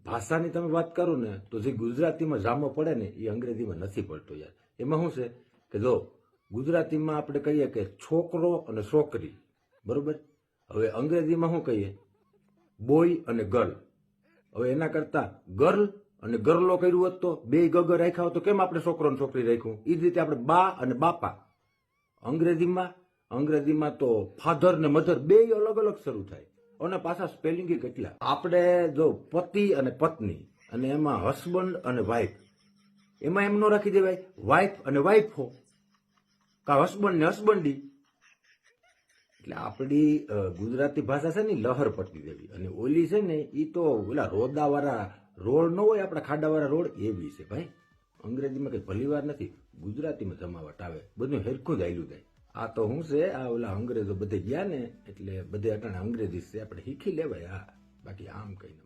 ભાષાની તમે વાત કરો ને તો જે ગુજરાતીમાં જામો પડે ને એ અંગ્રેજીમાં નથી પડતો યાર. એમાં શું છે કે જો ગુજરાતીમાં આપણે કહીએ કે છોકરો અને છોકરી, બરોબર. હવે અંગ્રેજીમાં શું કહીએ, બોય અને ગર્લ. હવે એના કરતા ગર્લ અને ગર્લો કર્યું હોત તો બે ગગ રાખ્યા હોત તો કેમ આપણે છોકરો અને છોકરી રાખ્યું? એ જ રીતે આપણે બા અને બાપા. અંગ્રેજીમાં તો ફાધર ને મધર બે અલગ અલગ શરૂ થાય અને પાછા સ્પેલિંગ કેટલા. આપણે જો પતિ અને પત્ની અને એમાં હસબન્ડ અને વાઇફ, એમાં એમ ન રાખી દેવાય વાઇફ અને વાઇફો કા હસબન્ડ ને હસબન્ડી. એટલે આપણી ગુજરાતી ભાષા છે ને લહર પટી દેવી, અને ઓલી છે ને એ તો ઓલા રોદાવાળા રોડ ન હોય આપણા ખાડાવાળા રોડ એવી છે ભાઈ. અંગ્રેજીમાં કઈ ભલી વાર નથી, ગુજરાતીમાં જમાવટ આવે, બધું હેરખું જ આયલું જાય. આ તો શું છે, આ ઓલા અંગ્રેજો બધે ગયા ને એટલે બધે અટાણે અંગ્રેજી છે, આપણે શીખી લેવાય. હા, બાકી આમ કઈ ન